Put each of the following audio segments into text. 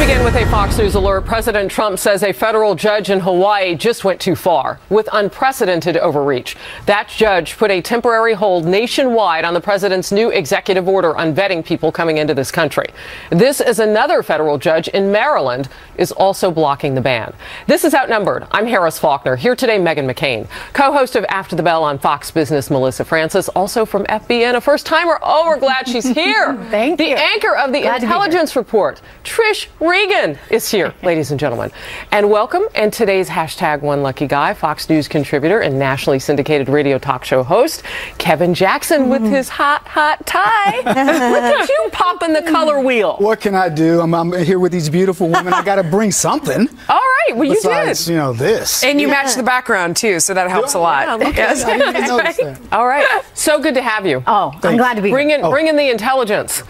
Begin with a Fox News alert. President Trump says a federal judge in Hawaii just went too far with unprecedented overreach. That judge put a temporary hold nationwide on the president's new executive order on vetting people coming into this country. This is another federal judge in Maryland is also blocking the ban. This is Outnumbered. I'm Harris Faulkner. Here today, Meghan McCain, co-host of After the Bell on Fox Business, Melissa Francis, also from FBN, a first-timer. Oh, we're glad she's here. Thank you. The anchor of the Intelligence Report, Trish Regan, is here, ladies and gentlemen. And welcome, and today's hashtag One Lucky Guy, Fox News contributor and nationally syndicated radio talk show host, Kevin Jackson, with his hot tie. Look at you popping the color wheel. What can I do? I'm here with these beautiful women. I got to bring something. All right, well, besides, you did. This. And you match the background, too, so that helps a lot. Yes. I didn't even notice that. All right, so good to have you. Oh, I'm glad to be here. Bring in the intelligence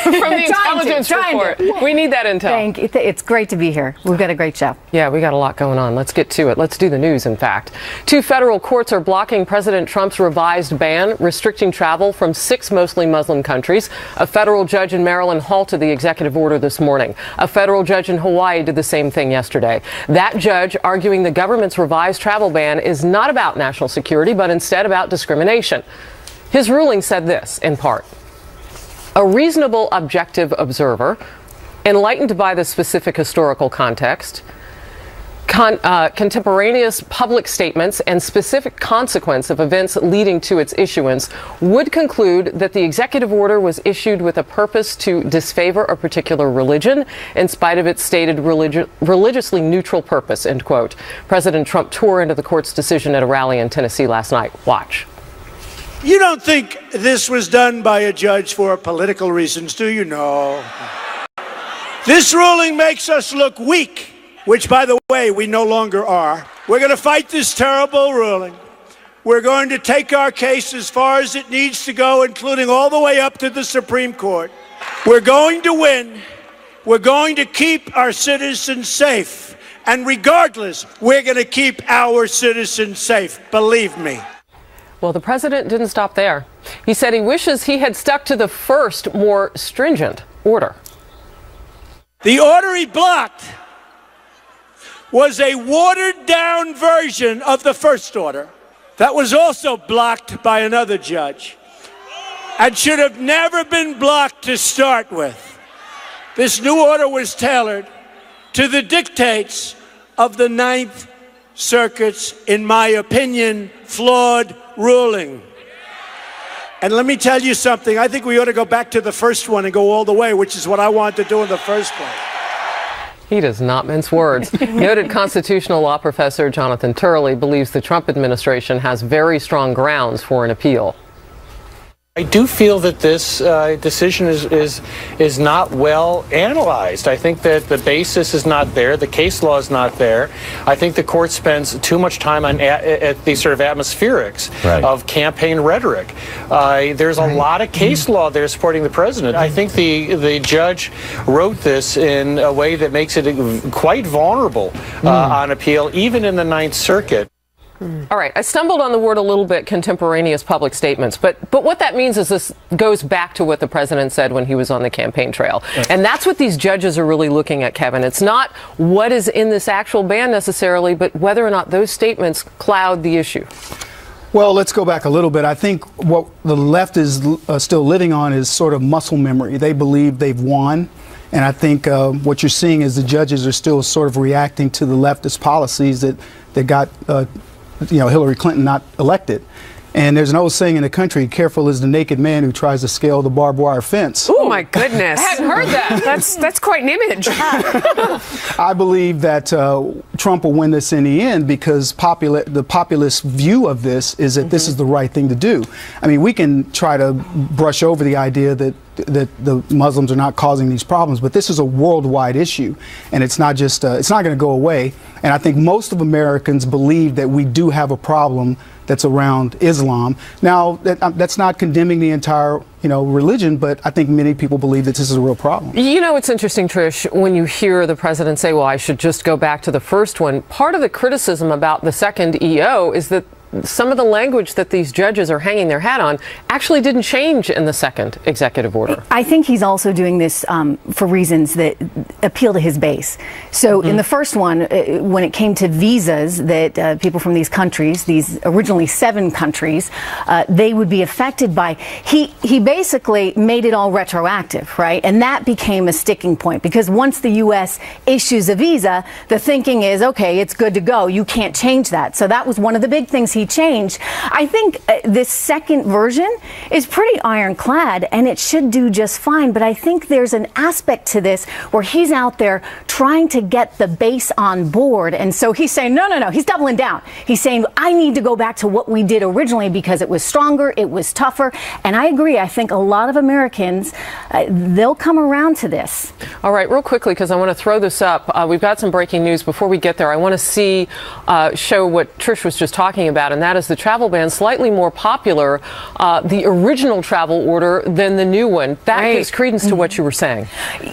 from the Intelligence Report. We need that intel. Thank you. It's great to be here. We've got a great show. Yeah, we got a lot going on. Let's get to it. Let's do the news, in fact. 2 federal courts are blocking President Trump's revised ban restricting travel from 6 mostly Muslim countries. A federal judge in Maryland halted the executive order this morning. A federal judge in Hawaii did the same thing yesterday. That judge arguing the government's revised travel ban is not about national security, but instead about discrimination. His ruling said this, in part: a reasonable objective observer, enlightened by the specific historical context, contemporaneous public statements, and specific consequence of events leading to its issuance, would conclude that the executive order was issued with a purpose to disfavor a particular religion in spite of its stated religiously neutral purpose, end quote. President Trump tore into the court's decision at a rally in Tennessee last night. Watch. You don't think this was done by a judge for political reasons, do you? No. This ruling makes us look weak, which, by the way, we no longer are. We're going to fight this terrible ruling. We're going to take our case as far as it needs to go, including all the way up to the Supreme Court. We're going to win. We're going to keep our citizens safe. And regardless, we're going to keep our citizens safe. Believe me. Well, the president didn't stop there. He said he wishes he had stuck to the first, more stringent order. The order he blocked was a watered-down version of the first order that was also blocked by another judge and should have never been blocked to start with. This new order was tailored to the dictates of the Ninth Circuit's, in my opinion, flawed ruling. And let me tell you something. I think we ought to go back to the first one and go all the way, which is what I wanted to do in the first place. He does not mince words. Noted constitutional law professor Jonathan Turley believes the Trump administration has very strong grounds for an appeal. I do feel that this decision is not well analyzed. I think that the basis is not there. The case law is not there. I think the court spends too much time on at the sort of atmospherics of campaign rhetoric. There's a lot of case law there supporting the president. I think the judge wrote this in a way that makes it quite vulnerable on appeal, even in the Ninth Circuit. All right, I stumbled on the word a little bit, contemporaneous public statements, but what that means is this goes back to what the president said when he was on the campaign trail. And that's what these judges are really looking at, Kevin. It's not what is in this actual ban necessarily, but whether or not those statements cloud the issue. Well, let's go back a little bit. I think what the left is still living on is sort of muscle memory. They believe they've won. And I think what you're seeing is the judges are still sort of reacting to the leftist policies that got Hillary Clinton not elected. And there's an old saying in the country, careful is the naked man who tries to scale the barbed wire fence. Oh, my goodness. I hadn't heard that. That's quite an image. I believe that Trump will win this in the end because the populist view of this is that this is the right thing to do. I mean, we can try to brush over the idea that the Muslims are not causing these problems, but this is a worldwide issue, and it's not just it's not going to go away. And I think most of Americans believe that we do have a problem that's around Islam. Now, that's not condemning the entire, religion, but I think many people believe that this is a real problem. You know, it's interesting, Trish, when you hear the president say, well, I should just go back to the first one. Part of the criticism about the second EO is that some of the language that these judges are hanging their hat on actually didn't change in the second executive order. I think he's also doing this for reasons that appeal to his base. So in the first one, when it came to visas that people from these countries, these originally 7 countries, they would be affected by, he basically made it all retroactive, right? And that became a sticking point, because once the U.S. issues a visa, the thinking is, okay, it's good to go. You can't change that. So that was one of the big things he changed. I think this second version is pretty ironclad, and it should do just fine. But I think there's an aspect to this where he's out there trying to get the base on board. And so he's saying, no, he's doubling down. He's saying, I need to go back to what we did originally because it was stronger, it was tougher. And I agree. I think a lot of Americans, they'll come around to this. All right, real quickly, because I want to throw this up. We've got some breaking news. Before we get there, I want to show what Trish was just talking about, and that is the travel ban slightly more popular, the original travel order, than the new one. That gives credence to what you were saying.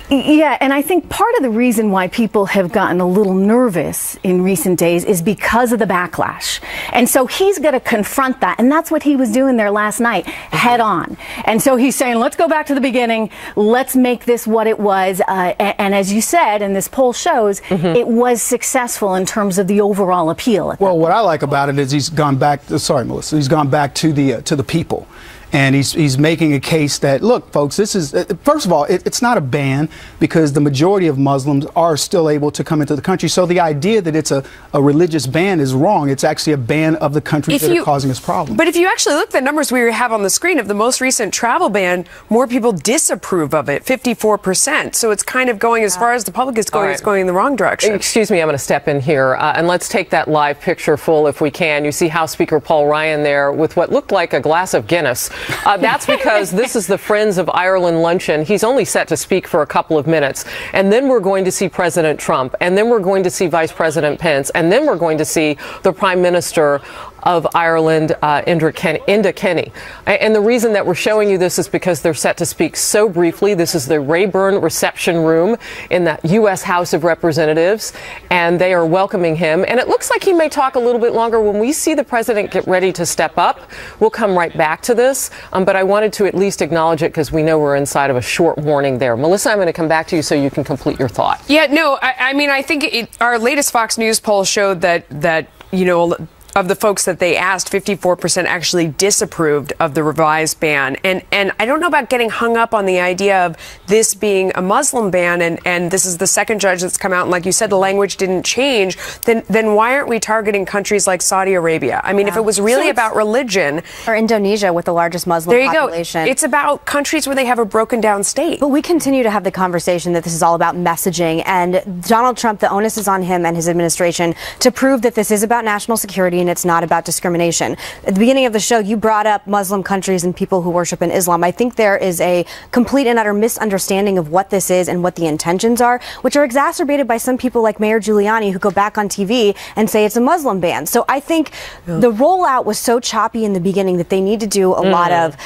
Yeah, and I think part of the reason why people have gotten a little nervous in recent days is because of the backlash. And so he's going to confront that, and that's what he was doing there last night, head on. And so he's saying, let's go back to the beginning, let's make this what it was. And as you said, and this poll shows, it was successful in terms of the overall appeal. Well, what I like about it is he's gone back. Sorry, Melissa. He's gone back to the people. And he's making a case that, look, folks, this is, first of all, it's not a ban because the majority of Muslims are still able to come into the country. So the idea that it's a religious ban is wrong. It's actually a ban of the countries that are causing us problems. But if you actually look at the numbers we have on the screen of the most recent travel ban, more people disapprove of it, 54%. So it's kind of going, as far as the public is going, it's going in the wrong direction. Excuse me, I'm going to step in here. And let's take that live picture full if we can. You see House Speaker Paul Ryan there with what looked like a glass of Guinness. That's because this is the Friends of Ireland luncheon. He's only set to speak for a couple of minutes. And then we're going to see President Trump. And then we're going to see Vice President Pence. And then we're going to see the Prime Minister of Ireland, Enda Kenny. And the reason that we're showing you this is because they're set to speak so briefly. This is the Rayburn reception room in the U.S. House of Representatives, and they are welcoming him. And it looks like he may talk a little bit longer. When we see the president get ready to step up, we'll come right back to this. But I wanted to at least acknowledge it because we know we're inside of a short warning there. Melissa, I'm going to come back to you so you can complete your thought. Yeah, no, I mean, I think our latest Fox News poll showed that you know, of the folks that they asked, 54% actually disapproved of the revised ban. And I don't know about getting hung up on the idea of this being a Muslim ban, and this is the second judge that's come out, and like you said, the language didn't change. Then why aren't we targeting countries like Saudi Arabia? I mean, if it was really about religion. Or Indonesia with the largest Muslim population. There you go. It's about countries where they have a broken down state. But we continue to have the conversation that this is all about messaging, and Donald Trump, the onus is on him and his administration to prove that this is about national security and it's not about discrimination. At the beginning of the show, you brought up Muslim countries and people who worship in Islam. I think there is a complete and utter misunderstanding of what this is and what the intentions are, which are exacerbated by some people like Mayor Giuliani who go back on TV and say it's a Muslim ban. So I think the rollout was so choppy in the beginning that they need to do a lot of,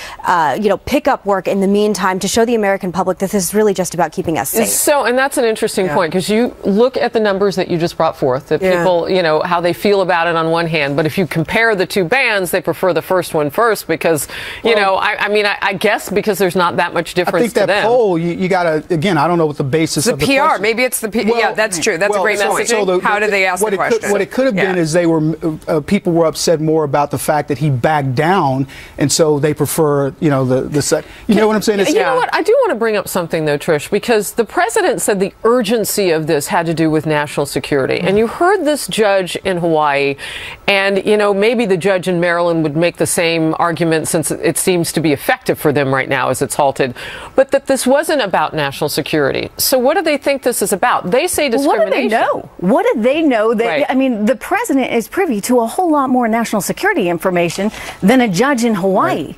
pickup work in the meantime to show the American public that this is really just about keeping us safe. So, and that's an interesting point, because you look at the numbers that you just brought forth, that people, how they feel about it on one hand, but if you compare the two bans, they prefer the first one first because, I guess because there's not that much difference to them. I think that poll, you got to, again, I don't know what the basis of the PR. question. Maybe it's the PR. Yeah, that's true. That's a great point. How did they ask the question? What it could have been is people were upset more about the fact that he backed down, and so they prefer, you know what I'm saying? You know what? I do want to bring up something, though, Trish, because the president said the urgency of this had to do with national security. And you heard this judge in Hawaii, and, maybe the judge in Maryland would make the same argument since it seems to be effective for them right now as it's halted, but that this wasn't about national security. So what do they think this is about? They say discrimination. What do they know? That, I mean, the president is privy to a whole lot more national security information than a judge in Hawaii. Right.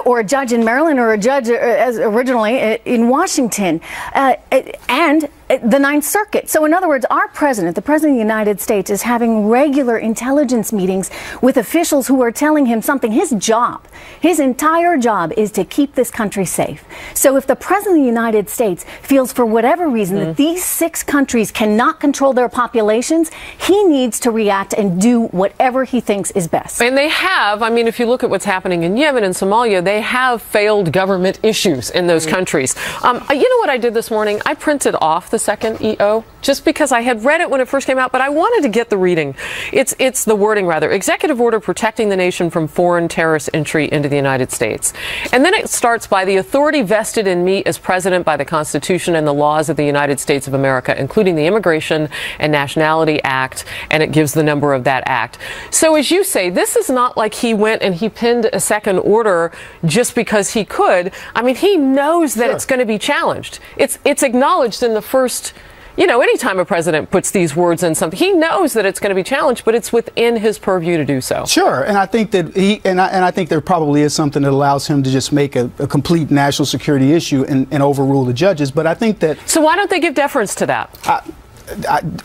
Or a judge in Maryland, or a judge as originally in Washington. And the Ninth Circuit. So in other words, our president, the president of the United States, is having regular intelligence meetings with officials who are telling him something. His job, his entire job is to keep this country safe. So if the president of the United States feels for whatever reason that these 6 countries cannot control their populations, he needs to react and do whatever he thinks is best. And they have, I mean, if you look at what's happening in Yemen and Somalia, they have failed government issues in those countries. You know what I did this morning? I printed off the second EO just because I had read it when it first came out, but I wanted to get the reading. It's the wording, rather. Executive order protecting the nation from foreign terrorist entry into the United States. And then it starts by the authority vested in me as president by the Constitution and the laws of the United States of America, including the Immigration and Nationality Act, and it gives the number of that act. So as you say, this is not like he went and he pinned a second order just because he could. I mean, he knows that it's going to be challenged. It's acknowledged in the first, you know, anytime a president puts these words in something, he knows that it's going to be challenged, but it's within his purview to do so. Sure, and I think that I think there probably is something that allows him to just make a complete national security issue and overrule the judges. But I think that. So why don't they give deference to that?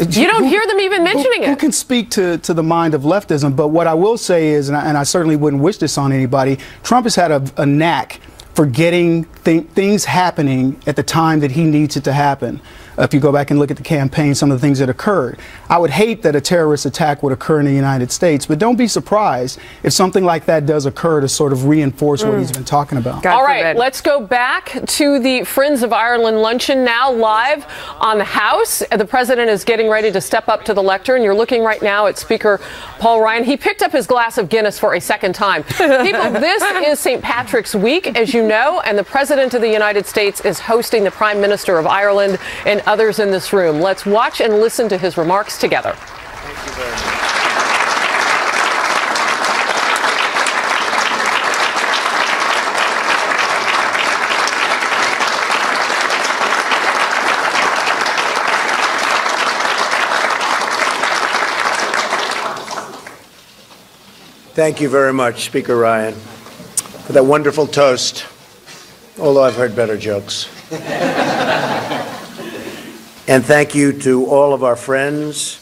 You don't hear them even mentioning it. Who can speak to the mind of leftism? But what I will say is, and I certainly wouldn't wish this on anybody, Trump has had a knack for getting things happening at the time that he needs it to happen. If you go back and look at the campaign, some of the things that occurred. I would hate that a terrorist attack would occur in the United States, but don't be surprised if something like that does occur to sort of reinforce what he's been talking about. All right, let's go back to the Friends of Ireland luncheon now live on the House. The president is getting ready to step up to the lectern. You're looking right now at Speaker Paul Ryan. He picked up his glass of Guinness for a second time. People, this is St. Patrick's Week, as you know, and the President of the United States is hosting the Prime Minister of Ireland and others in this room. Let's watch and listen to his remarks together. Thank you very much. Thank you very much, Speaker Ryan, for that wonderful toast, although I've heard better jokes. And thank you to all of our friends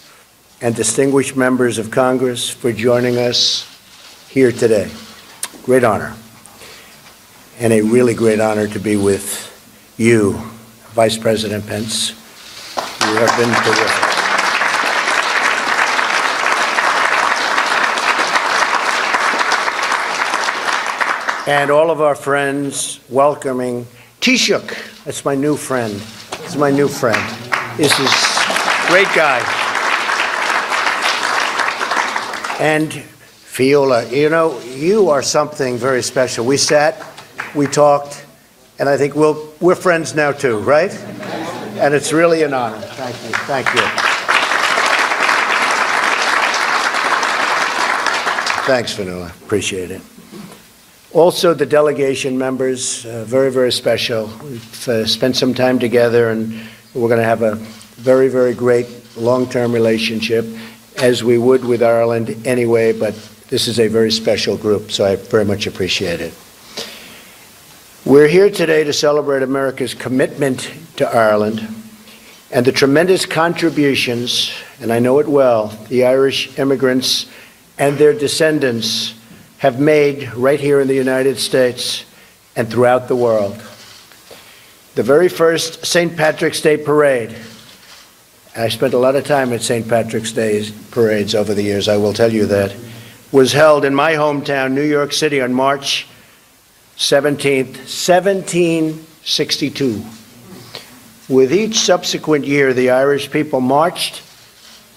and distinguished members of Congress for joining us here today. Great honor. And a really great honor to be with you, Vice President Pence. You have been terrific. And all of our friends welcoming Taoiseach. That's my new friend. This is my new friend. This is a great guy. And Fiola, you know, you are something very special. We sat, we talked, and I think we're friends now too, right? And it's really an honor. Thank you. Thank you. Thanks, Fionnuala. Appreciate it. Also, the delegation members, very, very special. We've spent some time together, and we're going to have a very, very great long-term relationship, as we would with Ireland anyway, but this is a very special group, so I very much appreciate it. We're here today to celebrate America's commitment to Ireland and the tremendous contributions, and I know it well, the Irish immigrants and their descendants have made right here in the United States and throughout the world. The very first St. Patrick's Day parade, I spent a lot of time at St. Patrick's Day parades over the years, I will tell you that, was held in my hometown, New York City, on March 17th, 1762. With each subsequent year, the Irish people marched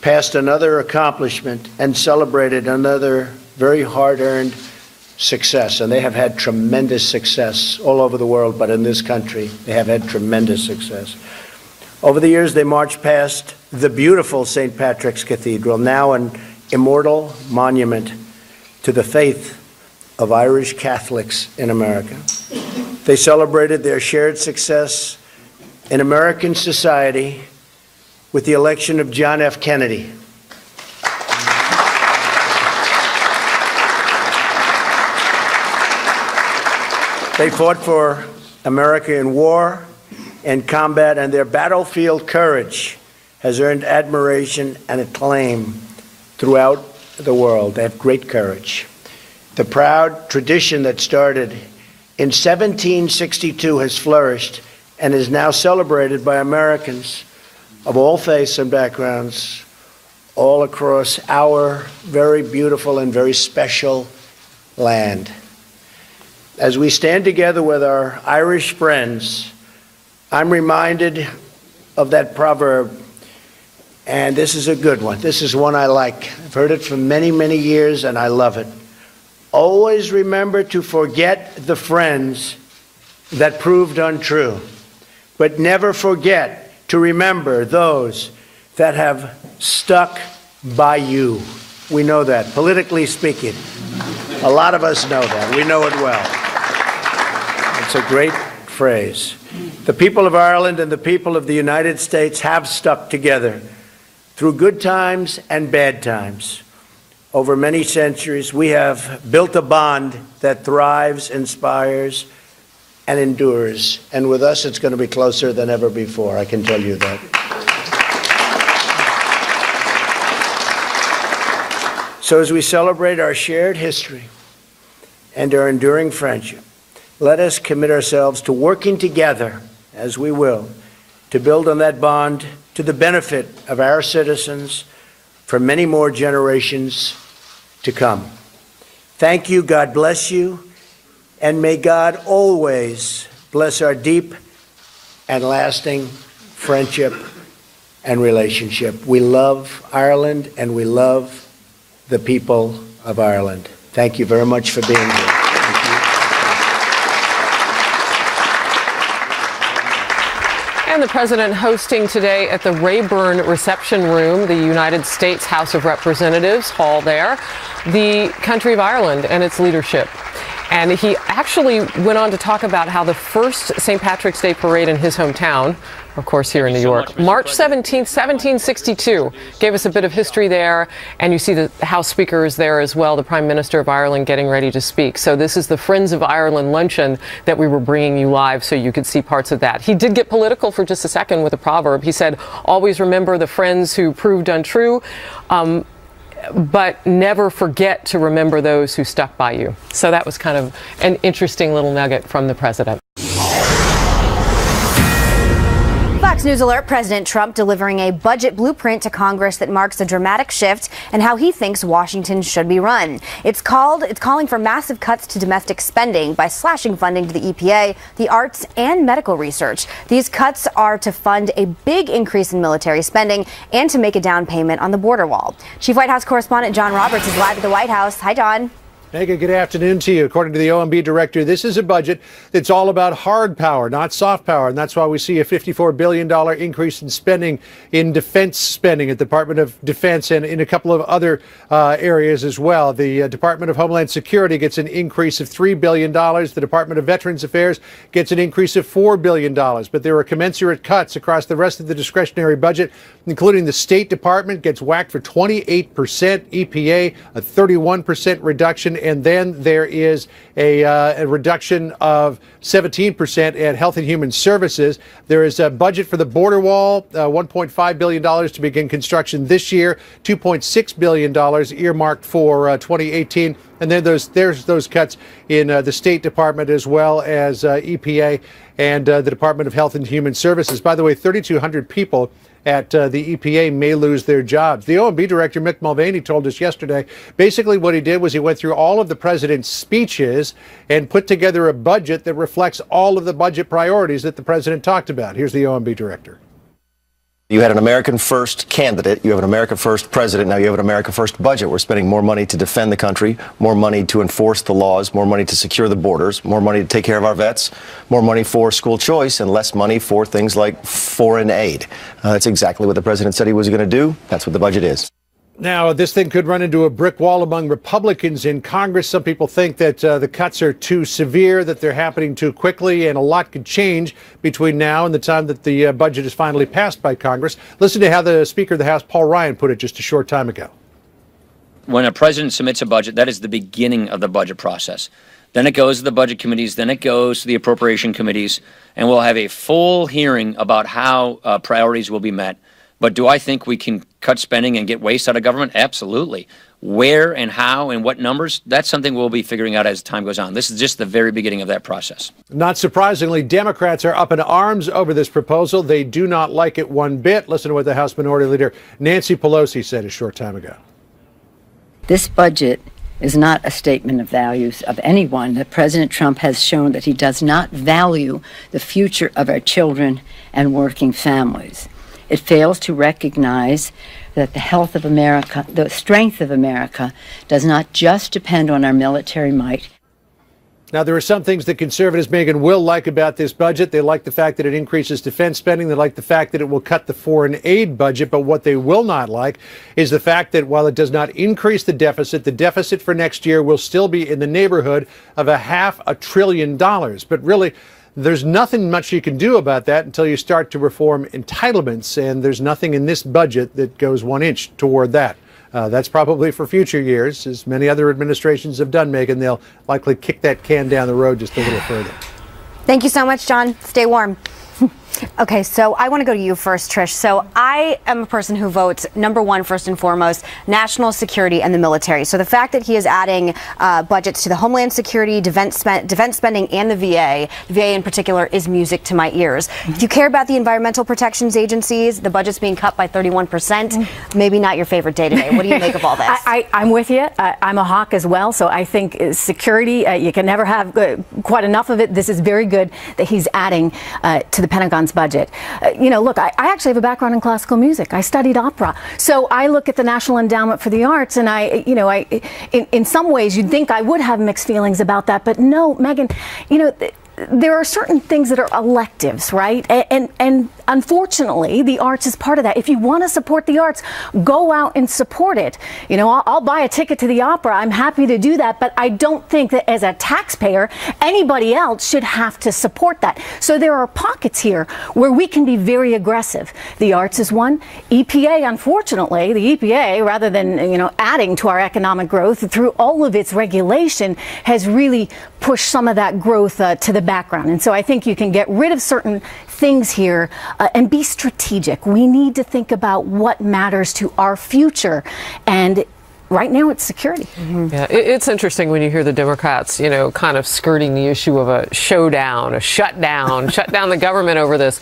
past another accomplishment and celebrated another very hard-earned success, and they have had tremendous success all over the world, but in this country, they have had tremendous success. Over the years, they marched past the beautiful St. Patrick's Cathedral, now an immortal monument to the faith of Irish Catholics in America. They celebrated their shared success in American society with the election of John F. Kennedy. They fought for America in war, in combat, and their battlefield courage has earned admiration and acclaim throughout the world. They have great courage. The proud tradition that started in 1762 has flourished and is now celebrated by Americans of all faiths and backgrounds all across our very beautiful and very special land. As we stand together with our Irish friends, I'm reminded of that proverb, and this is a good one. This is one I like. I've heard it for many, many years, and I love it. Always remember to forget the friends that proved untrue, but never forget to remember those that have stuck by you. We know that, politically speaking. A lot of us know that. We know it well. It's a great phrase. The people of Ireland and the people of the United States have stuck together through good times and bad times. Over many centuries, we have built a bond that thrives, inspires, and endures. And with us, it's going to be closer than ever before, I can tell you that. So as we celebrate our shared history and our enduring friendship, let us commit ourselves to working together, as we will, to build on that bond to the benefit of our citizens for many more generations to come. Thank you, God bless you, and may God always bless our deep and lasting friendship and relationship. We love Ireland and we love the people of Ireland. Thank you very much for being here. And the president hosting today at the Rayburn Reception Room, the United States House of Representatives hall there, the country of Ireland and its leadership. And he actually went on to talk about how the first St. Patrick's Day parade in his hometown, of course here in New York, March 17th, 1762, gave us a bit of history there. And you see the House Speaker is there as well, the Prime Minister of Ireland getting ready to speak. So this is the Friends of Ireland luncheon that we were bringing you live so you could see parts of that. He did get political for just a second with a proverb. He said, always remember the friends who proved untrue. But never forget to remember those who stuck by you. So that was kind of an interesting little nugget from the president. Fox News alert: President Trump delivering a budget blueprint to Congress that marks a dramatic shift in how he thinks Washington should be run. It's calling for massive cuts to domestic spending by slashing funding to the EPA, the arts, and medical research. These cuts are to fund a big increase in military spending and to make a down payment on the border wall. Chief White House correspondent John Roberts is live at the White House. Hi, John. Megha, good afternoon to you. According to the OMB director, this is a budget that's all about hard power, not soft power. And that's why we see a $54 billion increase in spending in defense spending at the Department of Defense and in a couple of other areas as well. The Department of Homeland Security gets an increase of $3 billion. The Department of Veterans Affairs gets an increase of $4 billion. But there are commensurate cuts across the rest of the discretionary budget, including the State Department gets whacked for 28%, EPA a 31% reduction, and then there is a reduction of 17% at Health and Human Services. There is a budget for the border wall, $1.5 billion to begin construction this year, $2.6 billion earmarked for 2018. And then there's those cuts in the State Department as well as EPA and the Department of Health and Human Services. By the way, 3,200 people at the EPA may lose their jobs. The OMB director, Mick Mulvaney, told us yesterday, basically what he did was he went through all of the president's speeches and put together a budget that reflects all of the budget priorities that the president talked about. Here's the OMB director. You had an American first candidate, you have an America first president, now you have an America first budget. We're spending more money to defend the country, more money to enforce the laws, more money to secure the borders, more money to take care of our vets, more money for school choice, and less money for things like foreign aid. That's exactly what the president said he was going to do. That's what the budget is. Now, this thing could run into a brick wall among Republicans in Congress. Some people think that the cuts are too severe, that they're happening too quickly, and a lot could change between now and the time that the budget is finally passed by Congress. Listen to how the Speaker of the House, Paul Ryan, put it just a short time ago. When a president submits a budget, that is the beginning of the budget process. then it goes to the budget committees, then it goes to the appropriation committees, and we'll have a full hearing about how priorities will be met. But do I think we can cut spending and get waste out of government? Absolutely. Where and how and what numbers, that's something we'll be figuring out as time goes on. This is just the very beginning of that process. Not surprisingly, Democrats are up in arms over this proposal. They do not like it one bit. Listen to what the House Minority Leader Nancy Pelosi said a short time ago. This budget is not a statement of values of anyone. That President Trump has shown that he does not value the future of our children and working families. It fails to recognize that the health of America, the strength of America, does not just depend on our military might. Now, there are some things that conservatives, Megan, will like about this budget. They like the fact that it increases defense spending. They like the fact that it will cut the foreign aid budget. But what they will not like is the fact that while it does not increase the deficit for next year will still be in the neighborhood of $500 billion. But really, there's nothing much you can do about that until you start to reform entitlements. And there's nothing in this budget that goes 1 inch toward that. That's probably for future years. As many other administrations have done, Megan, they'll likely kick that can down the road just a little further. Thank you so much, John. Stay warm. Okay, so I want to go to you first, Trish. So I am a person who votes, number one, first and foremost, national security and the military. So the fact that he is adding budgets to the Homeland Security, defense spending, and the VA in particular, is music to my ears. Do you care about the environmental protections agencies? The budget's being cut by 31%. Maybe not your favorite day today. What do you make of all this? I'm with you. I'm a hawk as well. So I think security, you can never have quite enough of it. This is very good that he's adding to the Pentagon's budget. Look, I actually have a background in classical music. I studied opera. So I look at the National Endowment for the Arts, and in some ways you'd think I would have mixed feelings about that. But no, Megan, there are certain things that are electives, right? And unfortunately, the arts is part of that. If you want to support the arts, go out and support it. I'll buy a ticket to the opera. I'm happy to do that. But I don't think that as a taxpayer, anybody else should have to support that. So there are pockets here where we can be very aggressive. The arts is one. EPA, unfortunately, the EPA, rather than adding to our economic growth through all of its regulation, has really pushed some of that growth to the background. And so I think you can get rid of certain things here and be strategic. We need to think about what matters to our future. And right now it's security. Mm-hmm. Yeah, it's interesting when you hear the Democrats, kind of skirting the issue of a showdown, a shutdown, shut down the government over this.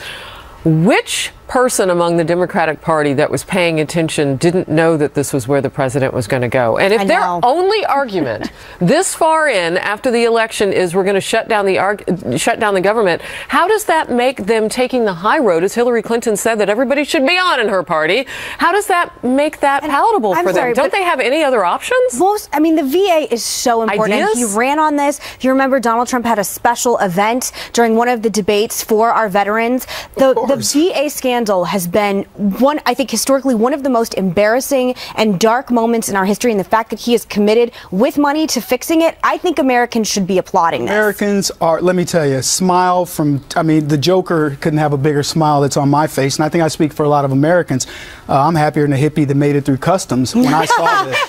Which person among the Democratic Party that was paying attention didn't know that this was where the president was going to go? And if their only argument this far in after the election is we're going to shut down the government, how does that make them taking the high road, as Hillary Clinton said that everybody should be on in her party? How does that make that palatable for them? Don't they have any other options? The VA is so important. He ran on this. If you remember, Donald Trump had a special event during one of the debates for our veterans. The VA scandal has been historically one of the most embarrassing and dark moments in our history, and the fact that he is committed with money to fixing it, I think Americans should be applauding this. Americans are, let me tell you, the Joker couldn't have a bigger smile that's on my face, and I think I speak for a lot of Americans. I'm happier than a hippie that made it through customs when I saw this.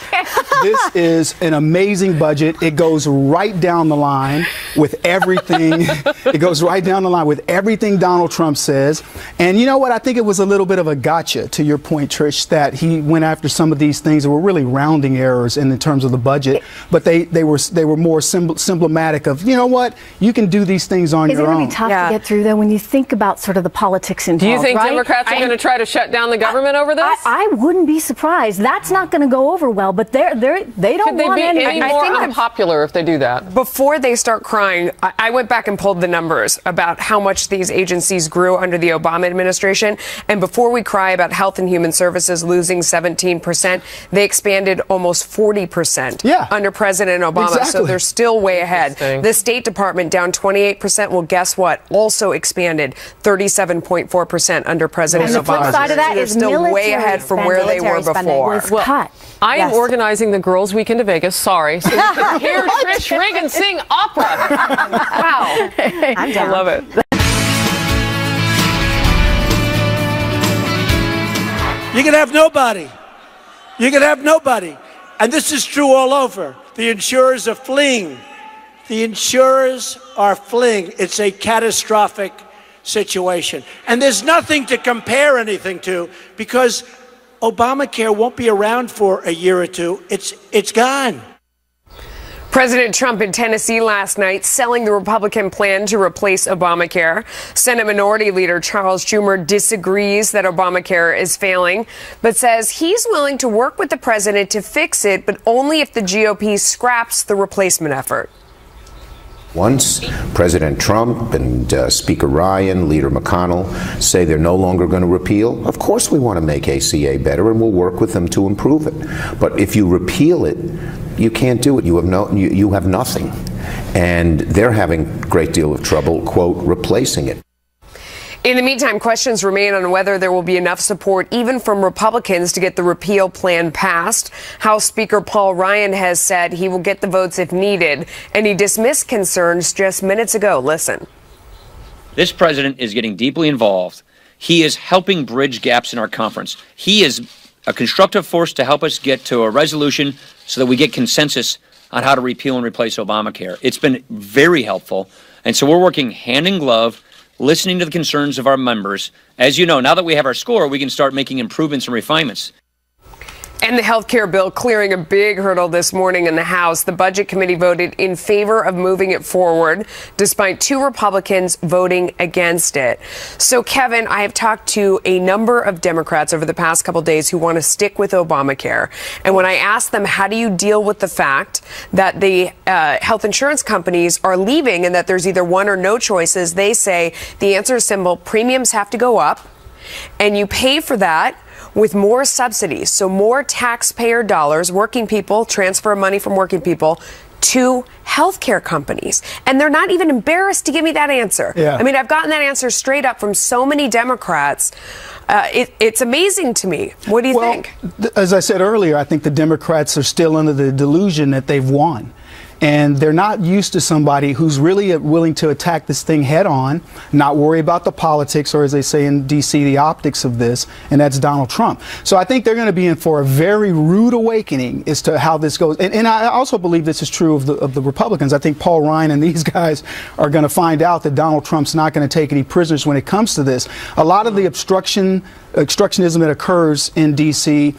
This is an amazing budget. It goes right down the line with everything. It goes right down the line with everything Donald Trump says. And you know what? I think it was a little bit of a gotcha, to your point, Trish, that he went after some of these things that were really rounding errors in terms of the budget. But they were more symptomatic of, you know what? You can do these things on your own. Is it really tough to get through, though, when you think about sort of the politics involved? Do you think right? Democrats are going to try to shut down the government over this? I wouldn't be surprised. That's not going to go over well, but they don't want any more unpopular if they do that. Before they start crying, I went back and pulled the numbers about how much these agencies grew under the Obama administration. And before we cry about Health and Human Services losing 17%, they expanded almost 40% under President Obama. Exactly. So they're still way ahead. The State Department down 28%. Well, guess what? Also expanded 37.4% under President Obama. And the flip side of that is still way ahead from where they were before. I am organizing the Girls' Weekend to Vegas. Sorry. So you can hear Trish Regan sing opera. Wow. I love it. You can have nobody. You can have nobody. And this is true all over. The insurers are fleeing The insurers are fleeing. It's a catastrophic situation. And there's nothing to compare anything to because Obamacare won't be around for a year or two. It's gone. President Trump in Tennessee last night selling the Republican plan to replace Obamacare. Senate Minority Leader Charles Schumer disagrees that Obamacare is failing, but says he's willing to work with the president to fix it, but only if the GOP scraps the replacement effort. Once President Trump and Speaker Ryan, Leader McConnell say they're no longer going to repeal, of course we want to make ACA better and we'll work with them to improve it. But if you repeal it, you can't do it. You have nothing. And they're having a great deal of trouble, quote, replacing it. In the meantime, questions remain on whether there will be enough support, even from Republicans, to get the repeal plan passed. House Speaker Paul Ryan has said he will get the votes if needed, and he dismissed concerns just minutes ago. Listen. This president is getting deeply involved. He is helping bridge gaps in our conference. He is a constructive force to help us get to a resolution so that we get consensus on how to repeal and replace Obamacare. It's been very helpful, and so we're working hand in glove, listening to the concerns of our members. As you know, now that we have our score, we can start making improvements and refinements. And the health care bill clearing a big hurdle this morning in the House. The Budget Committee voted in favor of moving it forward, despite 2 Republicans voting against it. So, Kevin, I have talked to a number of Democrats over the past couple days who want to stick with Obamacare. And when I asked them, how do you deal with the fact that the health insurance companies are leaving and that there's either one or no choices, they say the answer is simple. Premiums have to go up, and you pay for that with more subsidies, so more taxpayer dollars. Working people transfer money from working people to healthcare companies. And they're not even embarrassed to give me that answer. Yeah. I mean, I've gotten that answer straight up from so many Democrats. It's amazing to me. What do you think? As I said earlier, I think the Democrats are still under the delusion that they've won. And they're not used to somebody who's really willing to attack this thing head on, not worry about the politics, or as they say in D.C., the optics of this, and that's Donald Trump. So I think they're going to be in for a very rude awakening as to how this goes. And I also believe this is true of the Republicans. I think Paul Ryan and these guys are going to find out that Donald Trump's not going to take any prisoners when it comes to this. A lot of the obstructionism that occurs in D.C.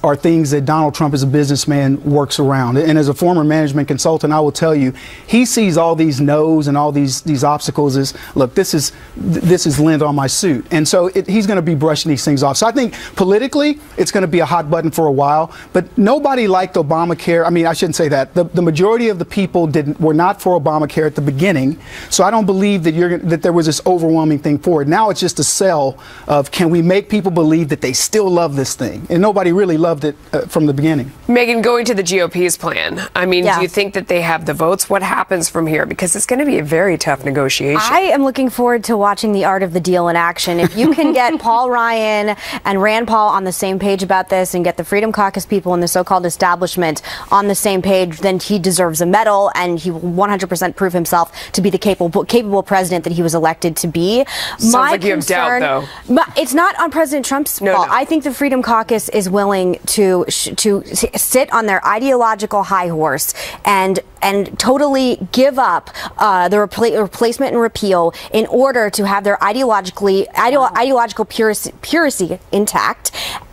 are things that Donald Trump as a businessman works around. And as a former management consultant, I will tell you, he sees all these no's and all these obstacles as, look, this is lint on my suit. And so he's going to be brushing these things off. So I think politically, it's going to be a hot button for a while. But nobody liked Obamacare. I mean, I shouldn't say that. The majority of the people were not for Obamacare at the beginning. So I don't believe that there was this overwhelming thing for it. Now it's just a sell of, can we make people believe that they still love this thing? And nobody really loved it from the beginning. Megan, going to the GOP's plan, I mean, do you think that they have the votes? What happens from here? Because it's going to be a very tough negotiation. I am looking forward to watching the art of the deal in action. If you can get Paul Ryan and Rand Paul on the same page about this and get the Freedom Caucus people and the so-called establishment on the same page, then he deserves a medal and he will 100% prove himself to be the capable president that he was elected to be. Sounds like you have doubt, though. It's not on President Trump's fault. I think the Freedom Caucus is willing to sit on their ideological high horse and totally give up the replacement and repeal in order to have their ideological purity intact,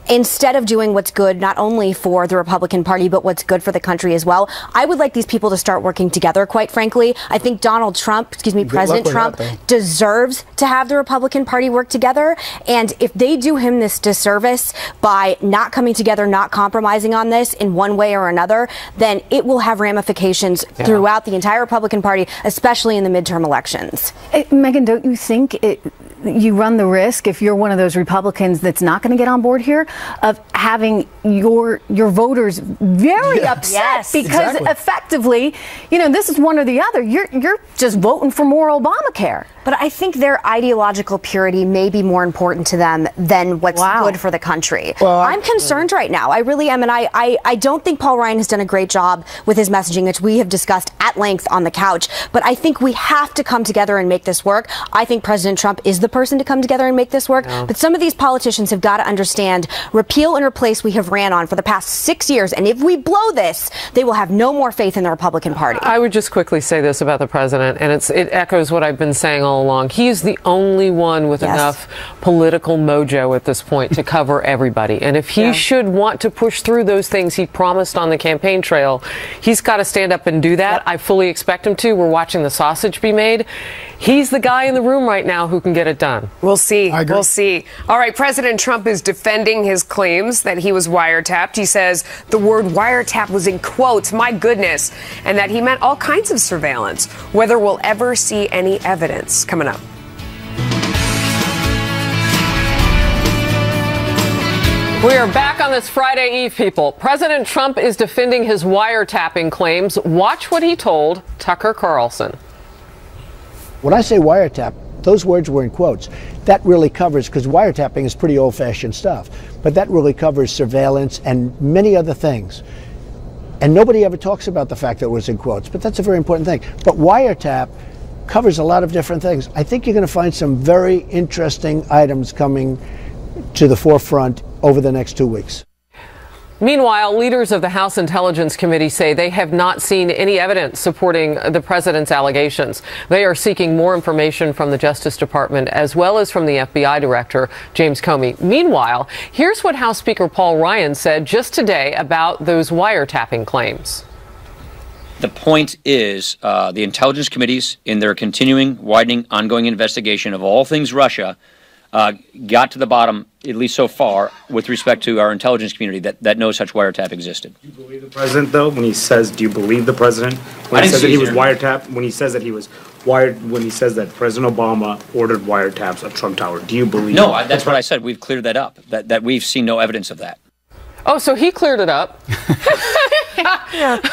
instead of doing what's good not only for the Republican Party, but what's good for the country as well. I would like these people to start working together, quite frankly. I think President Trump deserves to have the Republican Party work together. And if they do him this disservice by not coming together, not compromising on this in one way or another, then it will have ramifications throughout the entire Republican Party, especially in the midterm elections. Megan, don't you think you run the risk, if you're one of those Republicans that's not going to get on board here, of having your voters very upset because effectively, this is one or the other. You're just voting for more Obamacare. But I think their ideological purity may be more important to them than what's good for the country. Well, I'm concerned right now. I really am. And I don't think Paul Ryan has done a great job with his messaging, which we have discussed at length on the couch. But I think we have to come together and make this work. I think President Trump is the person to come together and make this work. Yeah. But some of these politicians have got to understand repeal and replace we have ran on for the past 6 years. And if we blow this, they will have no more faith in the Republican Party. I would just quickly say this about the president, and it echoes what I've been saying all along. He is the only one with enough political mojo at this point to cover everybody. And if he should want to push through those things he promised on the campaign trail, he's got to stand up and do that. I fully expect him to. We're watching the sausage be made. He's the guy in the room right now who can get it done. We'll see. We'll see. All right, President Trump is defending his claims that he was wiretapped. He says the word wiretap was in quotes, my goodness, and that he meant all kinds of surveillance. Whether we'll ever see any evidence. Coming up. We are back on this Friday Eve, people. President Trump is defending his wiretapping claims. Watch what he told Tucker Carlson. When I say wiretap, those words were in quotes. That really covers, because wiretapping is pretty old-fashioned stuff, but that really covers surveillance and many other things. And nobody ever talks about the fact that it was in quotes, but that's a very important thing. But wiretap covers a lot of different things. I think you're going to find some very interesting items coming to the forefront over the next 2 weeks. Meanwhile, leaders of the House Intelligence Committee say they have not seen any evidence supporting the president's allegations. They are seeking more information from the Justice Department as well as from the FBI director, James Comey. Meanwhile, here's what House Speaker Paul Ryan said just today about those wiretapping claims. The point is the intelligence committees, in their continuing, widening, ongoing investigation of all things Russia, got to the bottom, at least so far, with respect to our intelligence community, that no such wiretap existed. Do you believe the president, though, when he says, do you believe the president? When he says that he was wiretapped, when he says that he was wired, when he says that President Obama ordered wiretaps of Trump Tower, do you believe? No, that's what I said. We've cleared that up, that we've seen no evidence of that. Oh, so he cleared it up.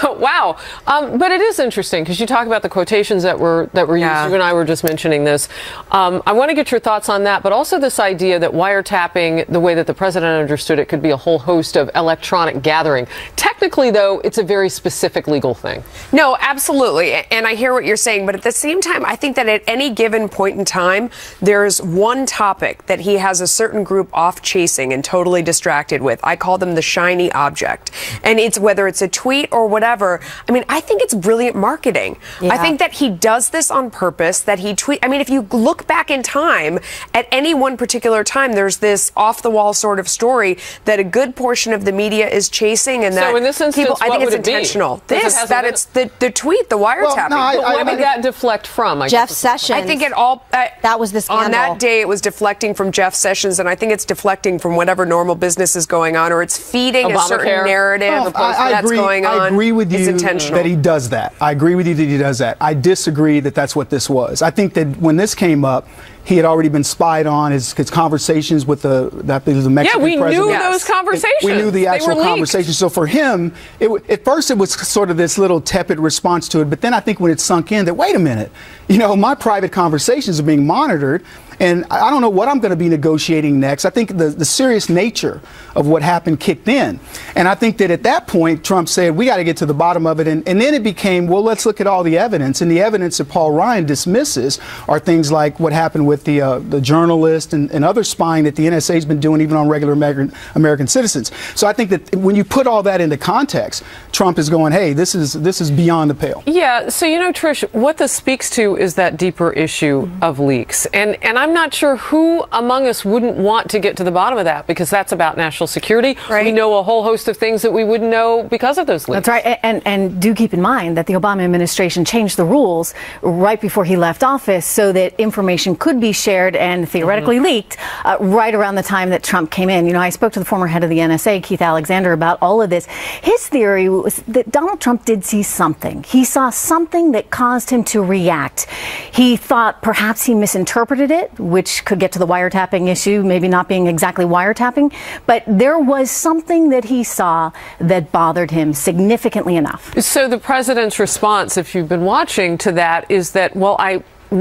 Wow. But it is interesting because you talk about the quotations that were used. You and I were just mentioning this. I want to get your thoughts on that, but also this idea that wiretapping, the way that the president understood it, could be a whole host of electronic gathering. Technically, though, it's a very specific legal thing. No, absolutely. And I hear what you're saying. But at the same time, I think that at any given point in time, there's one topic that he has a certain group off chasing and totally distracted with. I call them the shiny object. And it's whether it's a tweet or whatever. I mean, I think it's brilliant marketing. I think that he does this on purpose, that he I mean, if you look back in time, at any one particular time, there's this off-the-wall sort of story that a good portion of the media is chasing, and that so in this instance, people, I think it's intentional. It's the tweet, the wiretapping. What did that deflect from? Jeff Sessions. I think it all... that was the scandal. On that day, it was deflecting from Jeff Sessions, and I think it's deflecting from whatever normal business is going on, or it's feeding a certain narrative that's going on. I agree with you that he does that. I agree with you that he does that. I disagree that that's what this was. I think that when this came up, he had already been spied on. His conversations with the Mexican president. Yeah, we knew those conversations. We knew the actual conversations. So for him, at first it was sort of this little tepid response to it. But then I think when it sunk in that, wait a minute, my private conversations are being monitored. And I don't know what I'm going to be negotiating next. I think the serious nature of what happened kicked in. And I think that at that point, Trump said, we got to get to the bottom of it. And then it became, well, let's look at all the evidence. And the evidence that Paul Ryan dismisses are things like what happened with the journalist and other spying that the NSA has been doing even on regular American citizens. So I think that when you put all that into context, Trump is going, hey, this is beyond the pale. Yeah. So, Trish, what this speaks to is that deeper issue of leaks. And I'm not sure who among us wouldn't want to get to the bottom of that, because that's about national security. Right. We know a whole host of things that we wouldn't know because of those leaks. That's right. And do keep in mind that the Obama administration changed the rules right before he left office so that information could be shared and theoretically leaked right around the time that Trump came in. I spoke to the former head of the NSA, Keith Alexander, about all of this. His theory was that Donald Trump did see something. He saw something that caused him to react. He thought perhaps he misinterpreted it, which could get to the wiretapping issue, maybe not being exactly wiretapping, but there was something that he saw that bothered him significantly enough. So the president's response, if you've been watching to that, is that, well,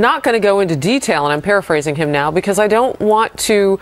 not going to go into detail, and I'm paraphrasing him now, because I don't want to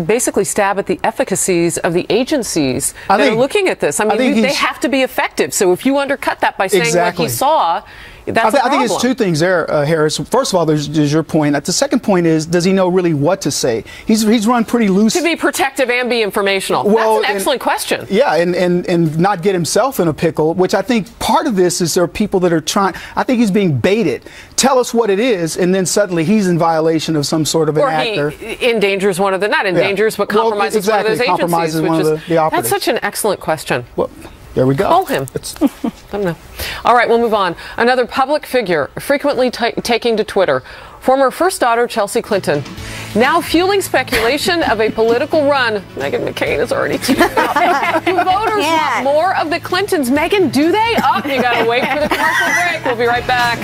basically stab at the efficacies of the agencies that are looking at this. I mean, they have to be effective. So if you undercut that by saying what he saw, that's a problem. I think it's two things there, Harris. First of all, there's your point. The second point is, does he know really what to say? He's run pretty loose. To be protective and be informational. Well, that's an excellent question. Yeah, and not get himself in a pickle, which I think part of this is there are people that are trying. I think he's being baited. Tell us what it is, and then suddenly he's in violation of some sort of an actor. Or he endangers one of the, not endangers, but compromises one of those agencies. Compromises one of the operatives. That's such an excellent question. Well, there we go. Call him. I don't know. All right, we'll move on. Another public figure frequently taking to Twitter. Former first daughter Chelsea Clinton, now fueling speculation of a political run. Meghan McCain is already teasing out. Do voters want more of the Clintons? Meghan, do they? Oh, you got to wait for the commercial break. We'll be right back.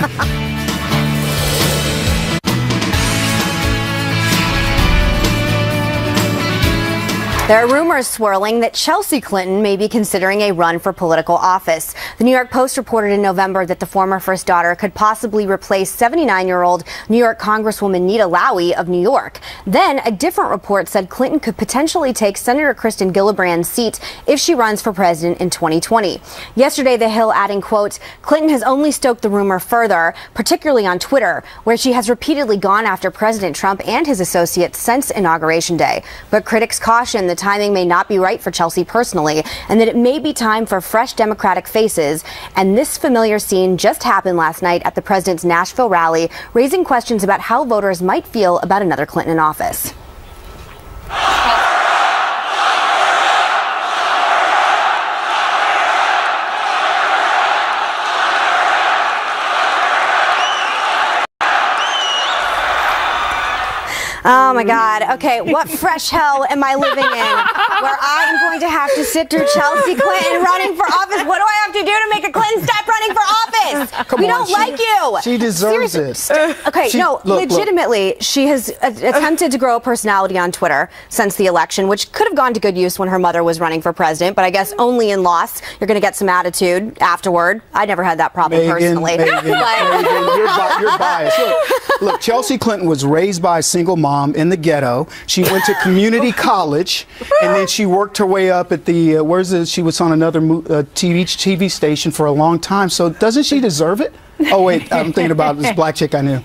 There are rumors swirling that Chelsea Clinton may be considering a run for political office. The New York Post reported in November that the former first daughter could possibly replace 79-year-old New York Congresswoman Nita Lowey of New York. Then a different report said Clinton could potentially take Senator Kristen Gillibrand's seat if she runs for president in 2020. Yesterday, The Hill adding, quote, Clinton has only stoked the rumor further, particularly on Twitter, where she has repeatedly gone after President Trump and his associates since Inauguration Day. But critics caution the timing may not be right for Chelsea personally, and that it may be time for fresh Democratic faces. And this familiar scene just happened last night at the president's Nashville rally, raising questions about how voters might feel about another Clinton in office. Oh my God. Okay, what fresh hell am I living in where I am going to have to sit through Chelsea Clinton running for office? What do I have to do to make a Clinton stop running for office? We don't like you. She deserves it. Okay, legitimately, she has attempted to grow a personality on Twitter since the election, which could have gone to good use when her mother was running for president, but I guess only in loss. You're going to get some attitude afterward. I never had that problem personally. Megan, you're biased. Look, Chelsea Clinton was raised by a single mom in the ghetto. She went to community college, and then she worked her way up at the she was on another TV station for a long time. So doesn't she deserve it? Oh wait, I'm thinking about this black chick I knew.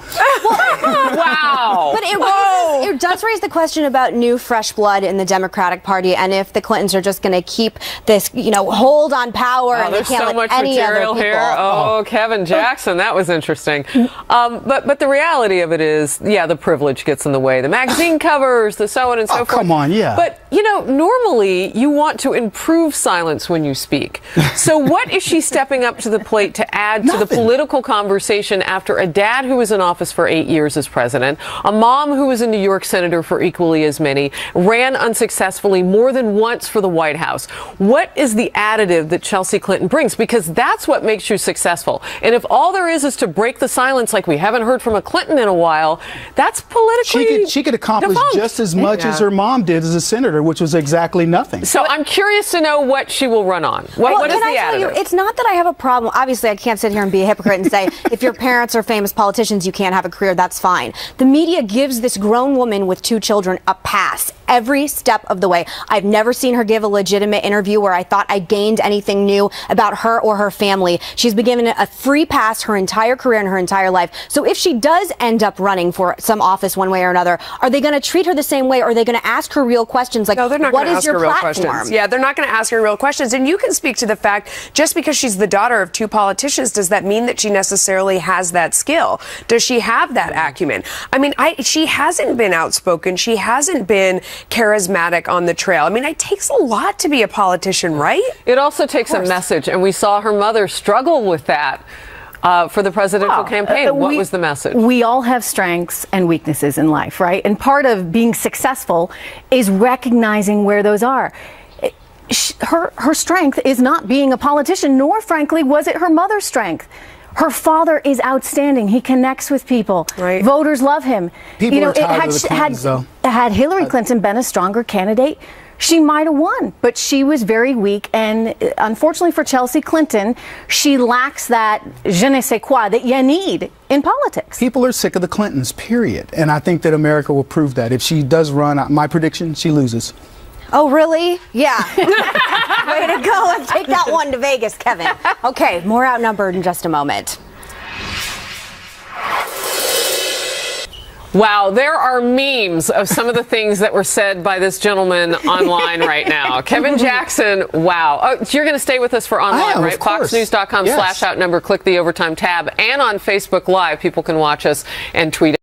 Wow. But it does raise the question about new fresh blood in the Democratic Party, and if the Clintons are just going to keep this, hold on power, and they can't let any other people. Here. Oh, Kevin Jackson, that was interesting. But the reality of it is, the privilege gets in the way. The magazine covers, the so on and so forth. Come on, yeah. But normally you want to improve silence when you speak. So what is she stepping up to the plate to add to the political conversation after a dad who was in office for 8 years as president, a mom who was a New York senator for equally as many, ran unsuccessfully more than once for the White House? What is the additive that Chelsea Clinton brings? Because that's what makes you successful. And if all there is to break the silence like we haven't heard from a Clinton in a while, that's politically she could accomplish defunct. Just as much as her mom did as a senator, which was exactly nothing. So I'm curious to know what she will run on. What is the additive? It's not that I have a problem. Obviously, I can't sit here and be a hypocrite and say, if your parents are famous politicians, you can't have a career. That's fine. The media gives this grown woman with 2 children a pass every step of the way. I've never seen her give a legitimate interview where I thought I gained anything new about her or her family. She's been given a free pass her entire career and her entire life. So if she does end up running for some office one way or another, are they going to treat her the same way? Or are they going to ask her real questions like, no, they're not what is is your your real platform? Questions. Yeah, they're not going to ask her real questions. And you can speak to the fact, just because she's the daughter of 2 politicians, does that mean that she necessarily has that skill? Does she have that acumen? I mean, she hasn't been outspoken. She hasn't been charismatic on the trail. I mean, it takes a lot to be a politician, right? It also takes a message, and we saw her mother struggle with that for the presidential campaign. What was the message? We all have strengths and weaknesses in life, right? And part of being successful is recognizing where those are. Her strength is not being a politician, nor, frankly, was it her mother's strength. Her father is outstanding. He connects with people. Right. Voters love him. People are tired of the Clintons, though. Had Hillary Clinton been a stronger candidate, she might have won, but she was very weak. And unfortunately for Chelsea Clinton, she lacks that je ne sais quoi that you need in politics. People are sick of the Clintons, period. And I think that America will prove that. If she does run, my prediction, she loses. Oh, really? Yeah. Way to go. Let's take that one to Vegas, Kevin. Okay, more Outnumbered in just a moment. Wow, there are memes of some of the things that were said by this gentleman online right now. Kevin Jackson, wow. Oh, you're going to stay with us for online, right? FoxNews.com/Outnumbered. Click the Overtime tab. And on Facebook Live, people can watch us and tweet